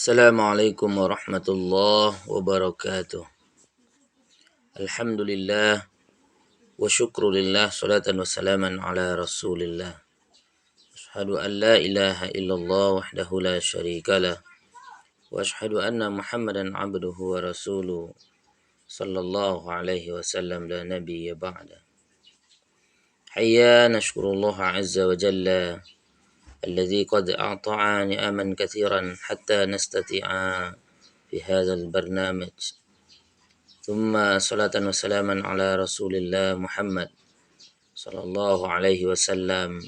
Assalamualaikum warahmatullahi wabarakatuh. Alhamdulillah wa syukrulillah salatan wa salaman ala rasulillah. Ashhadu an la ilaha illallah wahdahu la syarikalah wa ashhadu anna Muhammadan abduhu wa rasuluh sallallahu alaihi wasallam la nabiyya ba'da. Hayya nashkurullah azza wa jalla الذي قد أعطى نعما كثيرا حتى نستطيع في هذا البرنامج. ثم صلاة وسلاما على رسول الله محمد صلى الله عليه وسلم.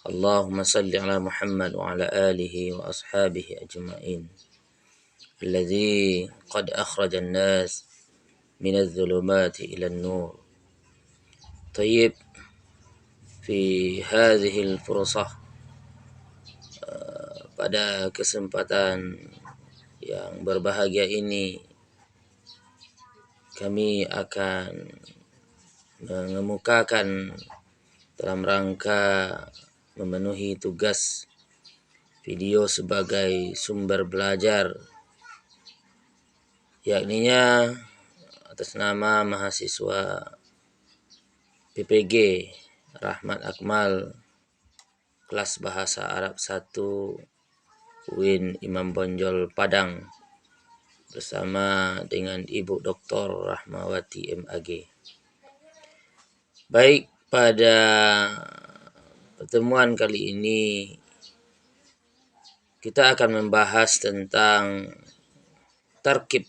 اللهم صل على محمد وعلى آله وأصحابه أجمعين الذي قد أخرج الناس من الظلمات إلى النور. طيب، في هذه الفرصة pada kesempatan yang berbahagia ini kami akan mengemukakan dalam rangka memenuhi tugas video sebagai sumber belajar, yakninya atas nama mahasiswa PPG Rahmat Akmal kelas Bahasa Arab 1 UIN Imam Bonjol Padang bersama dengan Ibu Dr. Rahmawati MAG. Baik, pada pertemuan kali ini kita akan membahas tentang tarkib,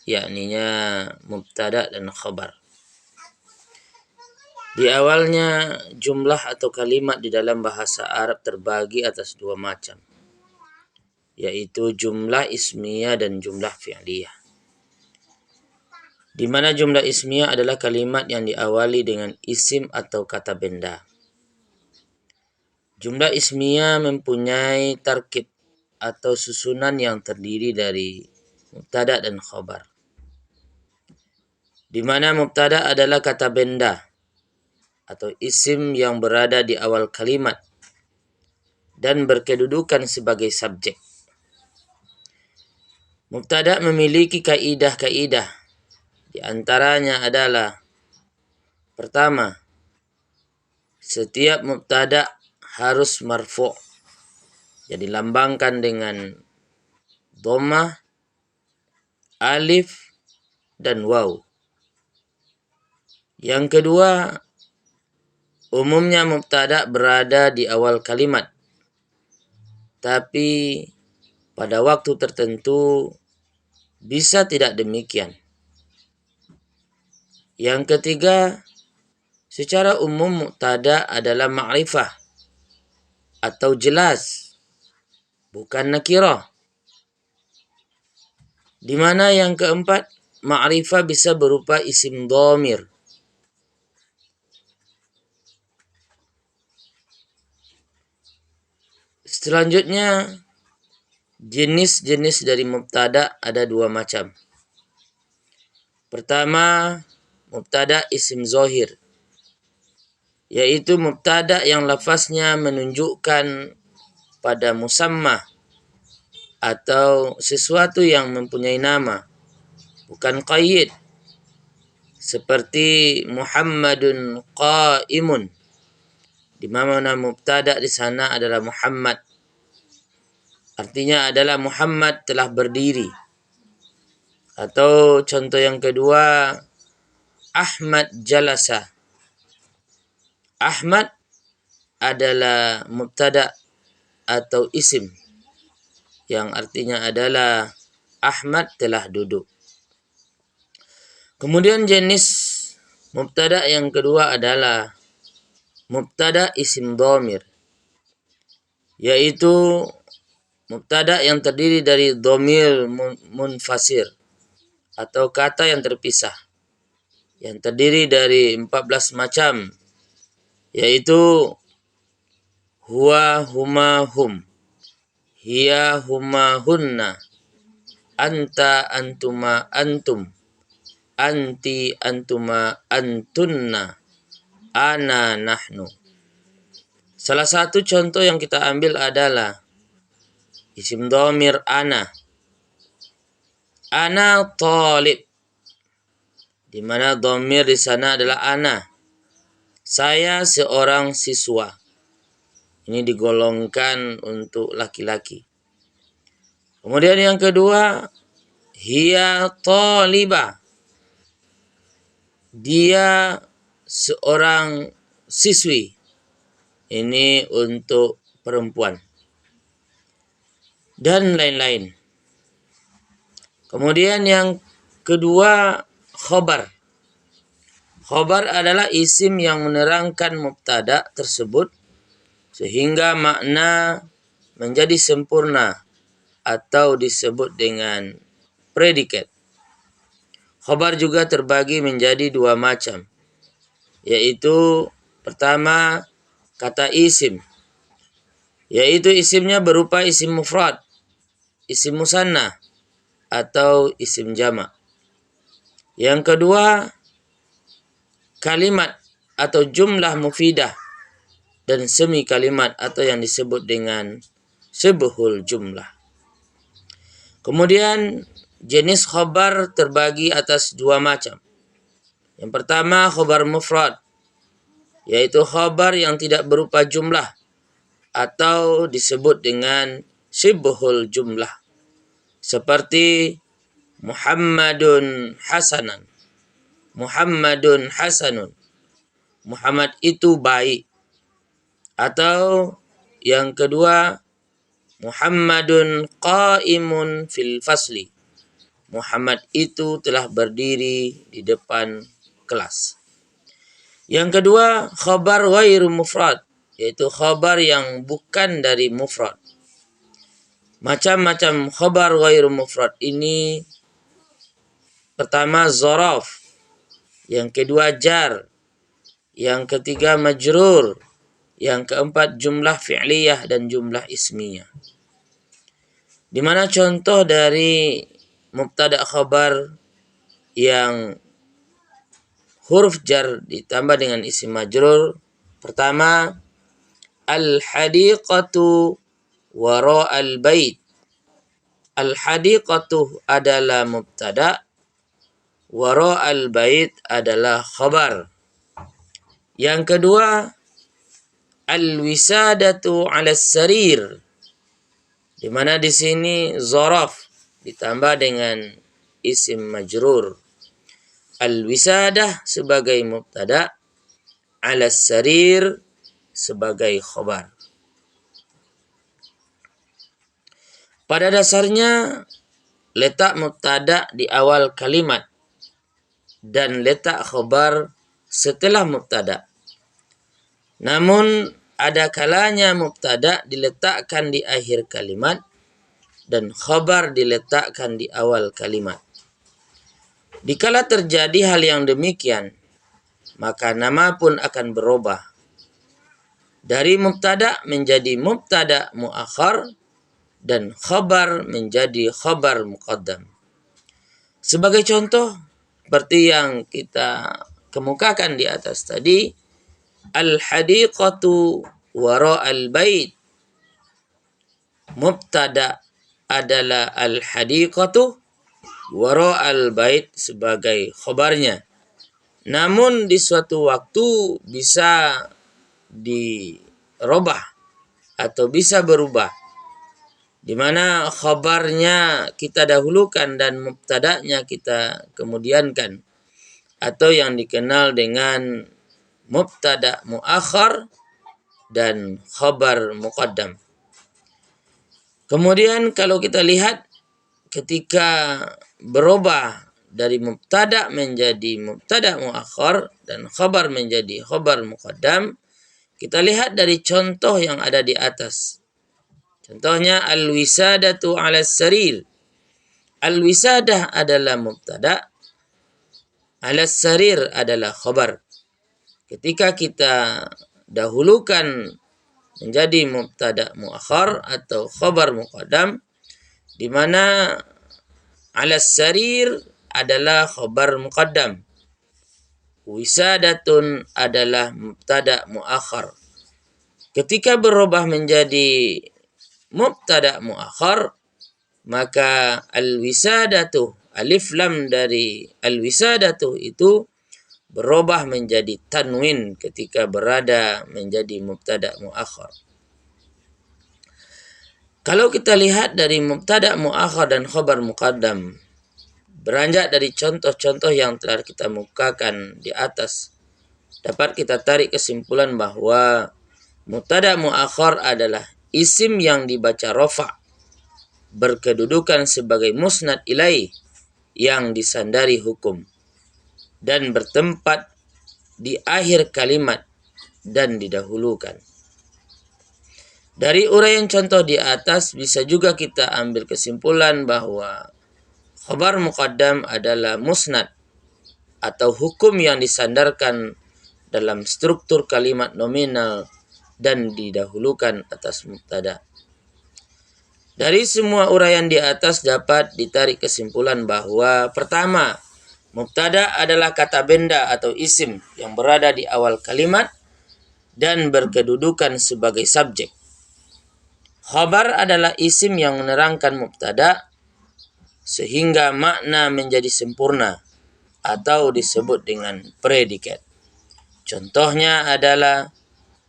yakninya mubtada dan khabar. Di awalnya jumlah atau kalimat di dalam bahasa Arab terbagi atas dua macam, yaitu jumlah ismiyah dan jumlah fi'liyah. Di mana jumlah ismiyah adalah kalimat yang diawali dengan isim atau kata benda. Jumlah ismiyah mempunyai tarkib atau susunan yang terdiri dari mubtada dan khabar. Di mana mubtada adalah kata benda atau isim yang berada di awal kalimat dan berkedudukan sebagai subjek. Mubtada memiliki kaidah-kaidah. Di antaranya adalah: pertama, setiap mubtada harus marfu', jadi dilambangkan dengan dhammah, alif, dan waw. Yang kedua, umumnya mubtada berada di awal kalimat, tapi pada waktu tertentu bisa tidak demikian. Yang ketiga, secara umum mubtada adalah ma'rifah atau jelas, bukan nakirah. Di mana yang keempat, ma'rifah bisa berupa isim dhamir. Selanjutnya, jenis-jenis dari mubtada ada dua macam. Pertama, mubtada isim zahir, yaitu mubtada yang lafaznya menunjukkan pada musamma atau sesuatu yang mempunyai nama, bukan qayyid, seperti Muhammadun qa'imun, di mana mubtada di sana adalah Muhammad. Artinya adalah Muhammad telah berdiri. Atau contoh yang kedua, Ahmad jalasa. Ahmad adalah mubtada atau isim yang artinya adalah Ahmad telah duduk. Kemudian jenis mubtada yang kedua adalah mubtada isim dhamir, yaitu mubtada yang terdiri dari dhamir munfasir atau kata yang terpisah, yang terdiri dari 14 macam, yaitu huwa, huma, hum, hiya, huma, hunna, anta, antuma, antum, anti, antuma, antunna, ana, nahnu. Salah satu contoh yang kita ambil adalah Isim dhamir ana. Ana talib. Di mana dhamir di sana adalah ana. Saya seorang siswa. Ini digolongkan untuk laki-laki. Kemudian yang kedua, hiya talibah. Dia seorang siswi. Ini untuk perempuan. Dan lain-lain. Kemudian yang kedua, khobar. Khobar adalah isim yang menerangkan mubtada tersebut sehingga makna menjadi sempurna atau disebut dengan predikat. Khobar juga terbagi menjadi dua macam, yaitu pertama kata isim, yaitu isimnya berupa isim mufrad, isim musanna, atau isim jamak. Yang kedua, kalimat atau jumlah mufidah dan semi kalimat atau yang disebut dengan syibhul jumlah. Kemudian jenis khobar terbagi atas dua macam. Yang pertama khobar mufrad, yaitu khobar yang tidak berupa jumlah atau disebut dengan syibhul jumlah. Seperti Muhammadun hasanan. Muhammadun hasanun. Muhammad itu baik. Atau yang kedua, Muhammadun qaimun fil fasli. Muhammad itu telah berdiri di depan kelas. Yang kedua, khabar ghairu mufrad, yaitu khabar yang bukan dari mufrad. Macam-macam khabar ghairu mufrad ini, pertama zaraf, yang kedua jar, yang ketiga majrur, yang keempat jumlah fi'liyah dan jumlah ismiyah. Di mana contoh dari mubtada khabar yang huruf jar ditambah dengan isim majrur. Pertama, al-hadiqatu wara'al bait. Al-hadiqatu adalah mubtada, wara'al bait adalah khabar. Yang kedua, al-wisadatu 'ala sarir. Di mana di sini zaraf ditambah dengan isim majrur. Al-wisadah sebagai mubtada, 'ala sarir sebagai khabar. Pada dasarnya letak mubtada di awal kalimat dan letak khabar setelah mubtada. Namun ada kalanya mubtada diletakkan di akhir kalimat dan khabar diletakkan di awal kalimat. Dikala terjadi hal yang demikian, maka nama pun akan berubah dari mubtada menjadi mubtada muakhar dan khabar menjadi khabar muqaddam. Sebagai contoh, seperti yang kita kemukakan di atas tadi, al-hadiqatu wara'al bait. Mubtada adalah al-hadiqatu, wara'al bait sebagai khabarnya. Namun di suatu waktu bisa dirubah atau bisa berubah, di mana khabarnya kita dahulukan dan mubtada'nya kita kemudiankan, atau yang dikenal dengan mubtada muakhar dan khabar muqaddam. Kemudian kalau kita lihat ketika berubah dari mubtada menjadi mubtada muakhar dan khabar menjadi khabar muqaddam, kita lihat dari contoh yang ada di atas. Contohnya al-wisadatu 'ala sarir. Al-wisadah adalah mubtada, 'ala sarir adalah khabar. Ketika kita dahulukan menjadi mubtada muakhar atau khabar muqaddam, di mana 'ala sarir adalah khabar muqaddam. Wisadatun adalah mubtada muakhar. Ketika berubah menjadi mubtada muakhar, maka al-wisadatu, alif lam dari al-wisadatu itu berubah menjadi tanwin ketika berada menjadi mubtada muakhar. Kalau kita lihat dari mubtada muakhar dan khabar muqaddam, beranjak dari contoh-contoh yang telah kita mukakan di atas, dapat kita tarik kesimpulan bahwa mubtada muakhar adalah isim yang dibaca rafa, berkedudukan sebagai musnad ilaih yang disandari hukum, dan bertempat di akhir kalimat dan didahulukan. Dari uraian contoh di atas bisa juga kita ambil kesimpulan bahwa khabar muqaddam adalah musnad atau hukum yang disandarkan dalam struktur kalimat nominal dan didahulukan atas mubtada. Dari semua uraian di atas dapat ditarik kesimpulan bahwa pertama, mubtada adalah kata benda atau isim yang berada di awal kalimat dan berkedudukan sebagai subjek. Khabar adalah isim yang menerangkan mubtada sehingga makna menjadi sempurna atau disebut dengan predikat. Contohnya adalah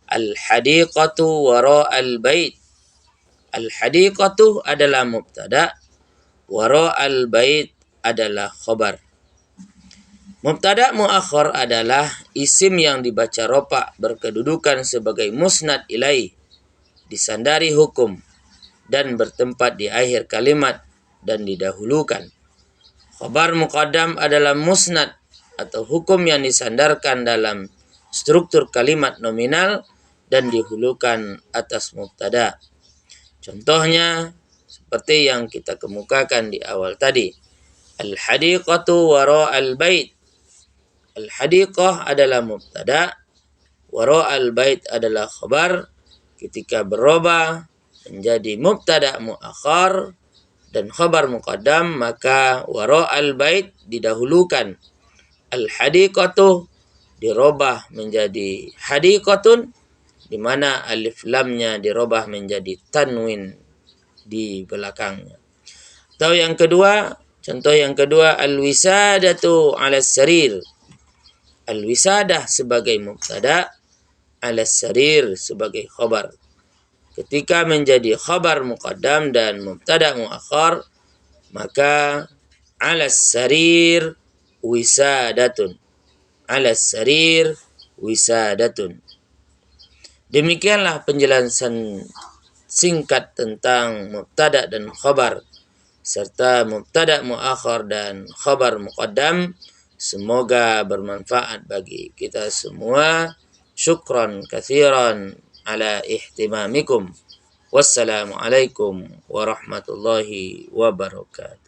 al-hadiqatu wara'al bait. Al-hadiqatu adalah mubtada, wara'al bait adalah khabar. Mubtada muakhar adalah isim yang dibaca rofa berkedudukan sebagai musnad ilaih, disandari hukum, dan bertempat di akhir kalimat dan didahulukan. Khabar muqaddam adalah musnad atau hukum yang disandarkan dalam struktur kalimat nominal dan didahulukan atas mubtada. Contohnya seperti yang kita kemukakan di awal tadi. Al-hadiqatu wara'al bait. Al-hadiqah adalah mubtada, wara'al bait adalah khabar. Ketika berubah menjadi mubtada muakhar dan khabar muqaddam, maka wara'al bait didahulukan. Al-hadiqatu dirubah menjadi hadiqatun, di mana alif lamnya dirubah menjadi tanwin di belakangnya. Atau yang kedua, contoh yang kedua, al-wisadatu 'ala sarir. Al-wisadah sebagai mubtada, ala sarir sebagai khabar. Ketika menjadi khabar muqaddam dan mubtada muakhar, maka ala sarir wisadatun. Ala sarir wisadatun. Demikianlah penjelasan singkat tentang mubtada dan khabar serta mubtada muakhar dan khabar muqaddam. Semoga bermanfaat bagi kita semua. Syukran katsiran ala ihtimamikum. Wassalamualaikum warahmatullahi wabarakatuh.